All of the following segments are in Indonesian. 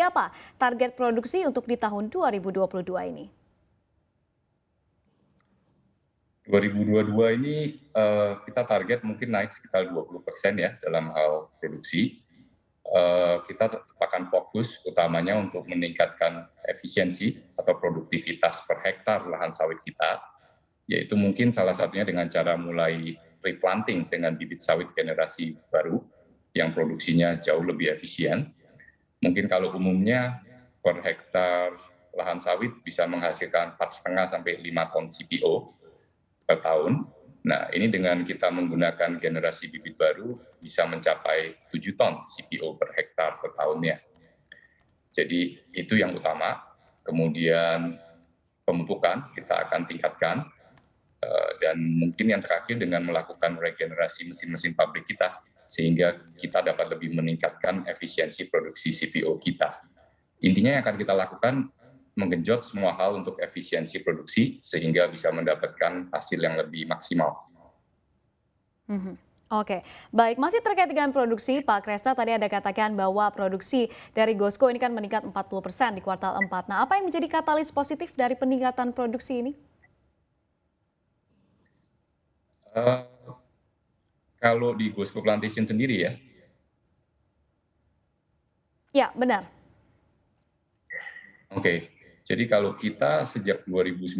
Apa target produksi untuk di tahun 2022 ini? 2022 ini kita target mungkin naik sekitar 20% ya dalam hal produksi. Kita tetap akan fokus utamanya untuk meningkatkan efisiensi atau produktivitas per hektar lahan sawit kita, yaitu mungkin salah satunya dengan cara mulai replanting dengan bibit sawit generasi baru yang produksinya jauh lebih efisien. Mungkin kalau umumnya per hektar lahan sawit bisa menghasilkan 4,5 sampai 5 ton CPO per tahun. Nah, ini dengan kita menggunakan generasi bibit baru bisa mencapai 7 ton CPO per hektar per tahunnya. Jadi itu yang utama. Kemudian pemupukan kita akan tingkatkan, dan mungkin yang terakhir dengan melakukan regenerasi mesin-mesin pabrik kita, sehingga kita dapat lebih meningkatkan efisiensi produksi CPO kita. Intinya yang akan kita lakukan menggenjot semua hal untuk efisiensi produksi sehingga bisa mendapatkan hasil yang lebih maksimal. Mhm. Oke, baik. Masih terkait dengan produksi, Pak Kresna tadi ada katakan bahwa produksi dari Gosco ini kan meningkat 40% di kuartal 4. Nah, apa yang menjadi katalis positif dari peningkatan produksi ini? Eh, Kalau di Bosco Plantation sendiri ya, Ya, benar. oke. Jadi kalau kita sejak 2019,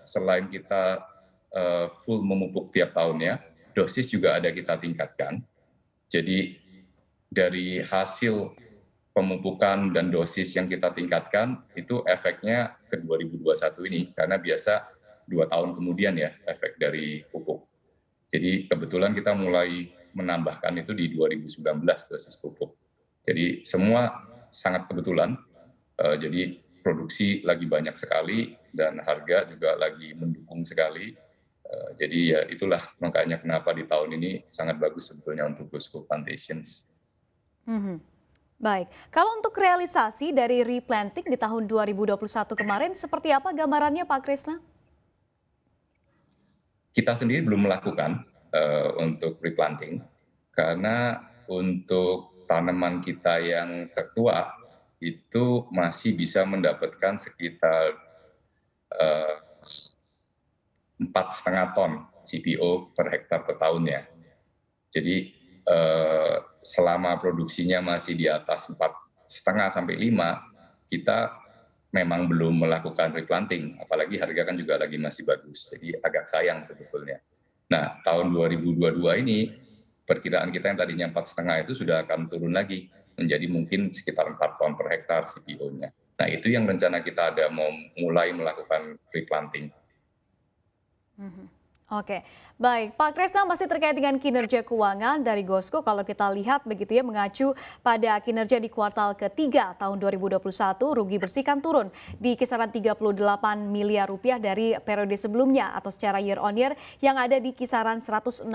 selain kita full memupuk tiap tahunnya, dosis juga ada kita tingkatkan. Jadi dari hasil pemupukan dan dosis yang kita tingkatkan itu efeknya ke 2021 ini karena biasa 2 tahun kemudian ya efek dari pupuk. Jadi kebetulan kita mulai menambahkan itu di 2019 dosis pupuk. Jadi semua sangat kebetulan. Jadi produksi lagi banyak sekali dan harga juga lagi mendukung sekali. Jadi ya itulah makanya kenapa di tahun ini sangat bagus sebetulnya untuk Bosco Plantations. Mhm. Baik, kalau untuk realisasi dari replanting di tahun 2021 kemarin, seperti apa gambarannya Pak Kresna? Kita sendiri belum melakukan untuk replanting karena untuk tanaman kita yang tertua itu masih bisa mendapatkan sekitar 4,5 ton CPO per hektar per tahunnya. Jadi selama produksinya masih di atas 4,5 sampai 5, kita memang belum melakukan replanting, apalagi harga kan juga lagi masih bagus, jadi agak sayang sebetulnya. Nah, tahun 2022 ini perkiraan kita yang tadinya 4,5 itu sudah akan turun lagi menjadi mungkin sekitar 4 ton per hektar CPO-nya. Nah, itu yang rencana kita ada mau mulai melakukan replanting. Mhm. Oke, baik. Pak Kresna masih terkait dengan kinerja keuangan dari Gosco kalau kita lihat begitu ya mengacu pada kinerja di kuartal ketiga tahun 2021 rugi bersih kan turun di kisaran 38 miliar rupiah dari periode sebelumnya atau secara year on year yang ada di kisaran 163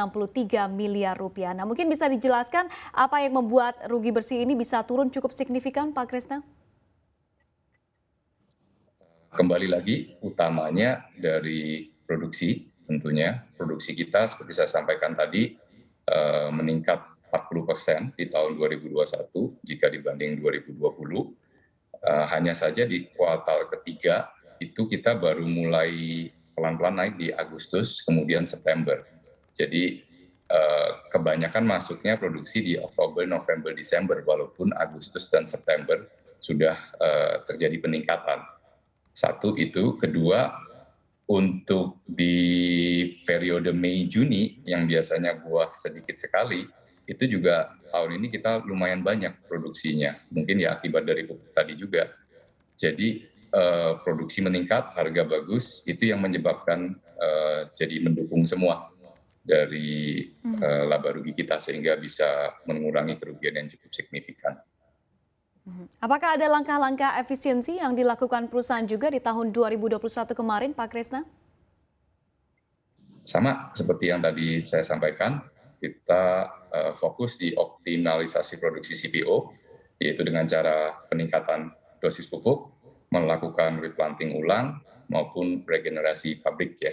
miliar rupiah. Nah, mungkin bisa dijelaskan apa yang membuat rugi bersih ini bisa turun cukup signifikan Pak Kresna? Kembali lagi utamanya dari produksi, tentunya produksi kita seperti saya sampaikan tadi meningkat 40% di tahun 2021 jika dibanding 2020. Hanya saja di kuartal ketiga itu kita baru mulai pelan-pelan naik di Agustus kemudian September. Jadi kebanyakan masuknya produksi di Oktober, November, Desember walaupun Agustus dan September sudah terjadi peningkatan. Satu itu, kedua untuk di periode Mei Juni yang biasanya buah sedikit sekali, itu juga tahun ini kita lumayan banyak produksinya. Mungkin ya akibat dari pupuk tadi juga. Jadi produksi meningkat, harga bagus, itu yang menyebabkan jadi mendukung semua dari laba rugi kita sehingga bisa mengurangi kerugian yang cukup signifikan. Apakah ada langkah-langkah efisiensi yang dilakukan perusahaan juga di tahun 2021 kemarin, Pak Kresna? Sama seperti yang tadi saya sampaikan, kita fokus di optimalisasi produksi CPO, yaitu dengan cara peningkatan dosis pupuk, melakukan replanting ulang, maupun regenerasi pabrik ya.